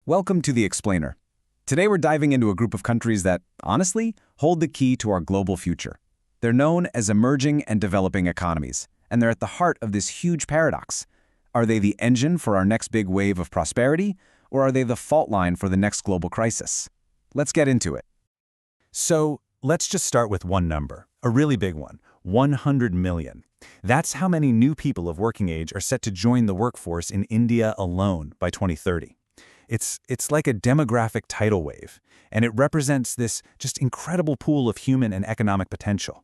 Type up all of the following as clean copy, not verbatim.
Welcome to The Explainer. Today we're diving into a group of countries that, honestly, hold the key to our global future. They're known as emerging and developing economies, and they're at the heart of this huge paradox. Are they the engine for our next big wave of prosperity, or are they the fault line for the next global crisis? Let's get into it. So let's just start with one number, a really big one, 100 million. That's how many new people of working age are set to join the workforce in India alone by 2030. It's like a demographic tidal wave, and it represents this just incredible pool of human and economic potential.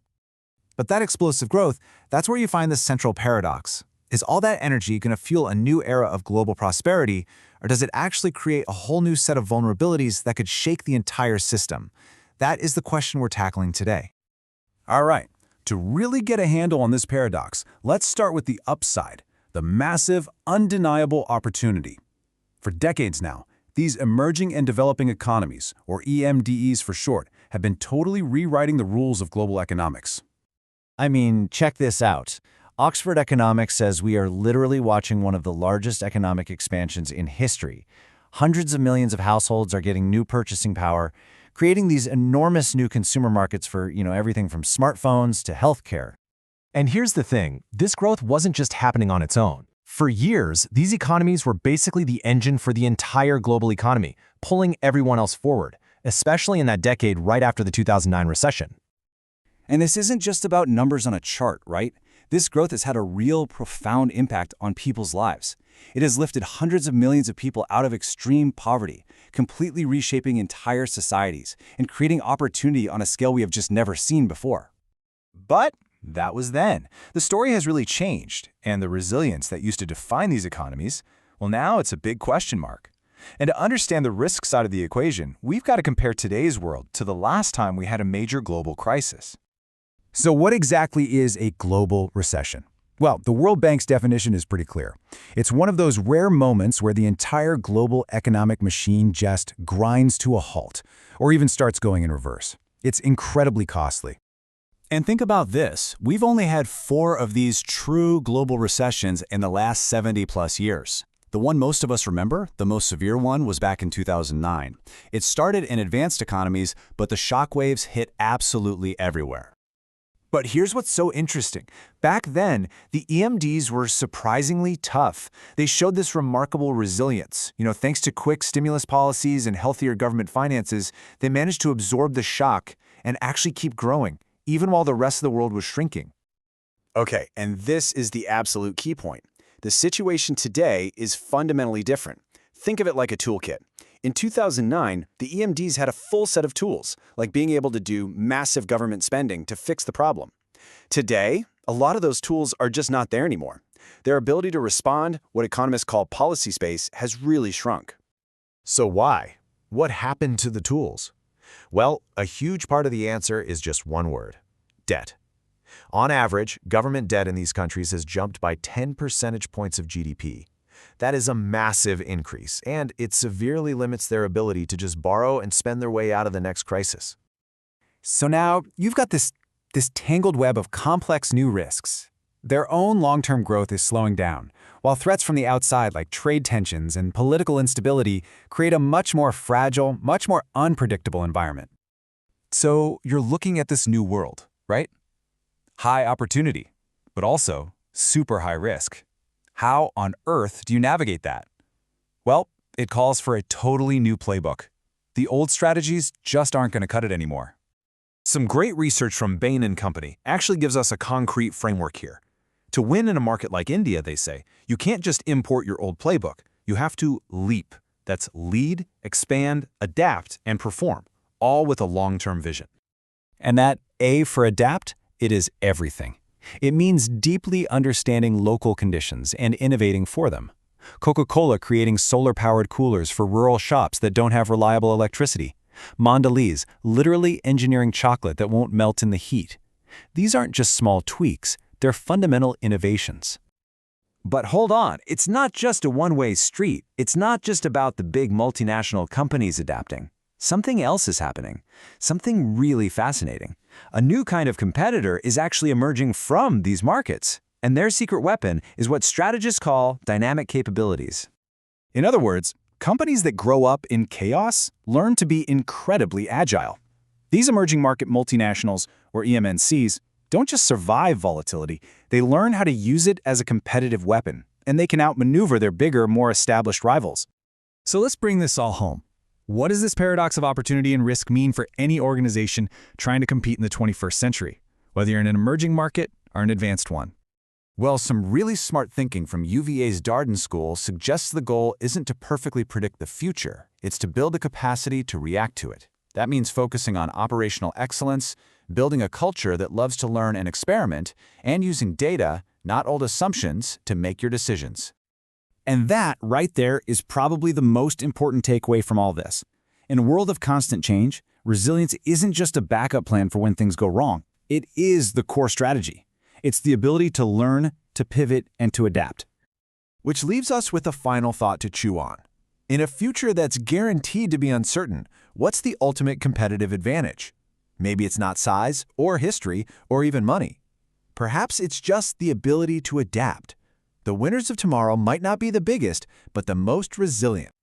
But that explosive growth, that's where you find the central paradox. Is all that energy going to fuel a new era of global prosperity, or does it actually create a whole new set of vulnerabilities that could shake the entire system? That is the question we're tackling today. All right, to really get a handle on this paradox, let's start with the upside, the massive, undeniable opportunity. For decades now, these emerging and developing economies, or EMDEs for short, have been totally rewriting the rules of global economics. I mean, check this out. Oxford Economics says we are literally watching one of the largest economic expansions in history. Hundreds of millions of households are getting new purchasing power, creating these enormous new consumer markets for, everything from smartphones to healthcare. And here's the thing, this growth wasn't just happening on its own. For years, these economies were basically the engine for the entire global economy, pulling everyone else forward, especially in that decade right after the 2009 recession. And this isn't just about numbers on a chart, right? This growth has had a real, profound impact on people's lives. It has lifted hundreds of millions of people out of extreme poverty, completely reshaping entire societies and creating opportunity on a scale we have just never seen before. But that was then. The story has really changed, and the resilience that used to define these economies, well, now it's a big question mark. And to understand the risk side of the equation, we've got to compare today's world to the last time we had a major global crisis. So what exactly is a global recession? Well, the World Bank's definition is pretty clear. It's one of those rare moments where the entire global economic machine just grinds to a halt, or even starts going in reverse. It's incredibly costly. And think about this. We've only had 4 of these true global recessions in the last 70-plus years. The one most of us remember, the most severe one, was back in 2009. It started in advanced economies, but the shockwaves hit absolutely everywhere. But here's what's so interesting. Back then, the EMDs were surprisingly tough. They showed this remarkable resilience. Thanks to quick stimulus policies and healthier government finances, they managed to absorb the shock and actually keep growing, even while the rest of the world was shrinking. Okay, and this is the absolute key point. The situation today is fundamentally different. Think of it like a toolkit. In 2009, the EMDs had a full set of tools, like being able to do massive government spending to fix the problem. Today, a lot of those tools are just not there anymore. Their ability to respond, what economists call policy space, has really shrunk. So why? What happened to the tools? Well, a huge part of the answer is just one word: debt. On average, government debt in these countries has jumped by 10 percentage points of GDP. That is a massive increase, and it severely limits their ability to just borrow and spend their way out of the next crisis. So now you've got this tangled web of complex new risks. Their own long-term growth is slowing down, while threats from the outside like trade tensions and political instability create a much more fragile, much more unpredictable environment. So you're looking at this new world, right? High opportunity, but also super high risk. How on earth do you navigate that? Well, it calls for a totally new playbook. The old strategies just aren't going to cut it anymore. Some great research from Bain & Company actually gives us a concrete framework here. To win in a market like India, they say, you can't just import your old playbook. You have to leap. That's lead, expand, adapt, and perform, all with a long-term vision. And that A for adapt, it is everything. It means deeply understanding local conditions and innovating for them. Coca-Cola creating solar-powered coolers for rural shops that don't have reliable electricity. Mondelez literally engineering chocolate that won't melt in the heat. These aren't just small tweaks, they're fundamental innovations. But hold on, it's not just a one-way street. It's not just about the big multinational companies adapting. Something else is happening. Something really fascinating. A new kind of competitor is actually emerging from these markets, and their secret weapon is what strategists call dynamic capabilities. In other words, Companies that grow up in chaos learn to be incredibly agile. These emerging market multinationals, or EMNCs, don't just survive volatility, they learn how to use it as a competitive weapon, and they can outmaneuver their bigger, more established rivals. So let's bring this all home. What does this paradox of opportunity and risk mean for any organization trying to compete in the 21st century, whether you're in an emerging market or an advanced one? Well, some really smart thinking from UVA's Darden School suggests the goal isn't to perfectly predict the future, it's to build a capacity to react to it. That means focusing on operational excellence, building a culture that loves to learn and experiment, and using data, not old assumptions, to make your decisions. And that, right there, is probably the most important takeaway from all this. In a world of constant change, resilience isn't just a backup plan for when things go wrong. It is the core strategy. It's the ability to learn, to pivot, and to adapt. Which leaves us with a final thought to chew on. In a future that's guaranteed to be uncertain, what's the ultimate competitive advantage? Maybe it's not size, or history, or even money. Perhaps it's just the ability to adapt. The winners of tomorrow might not be the biggest, but the most resilient.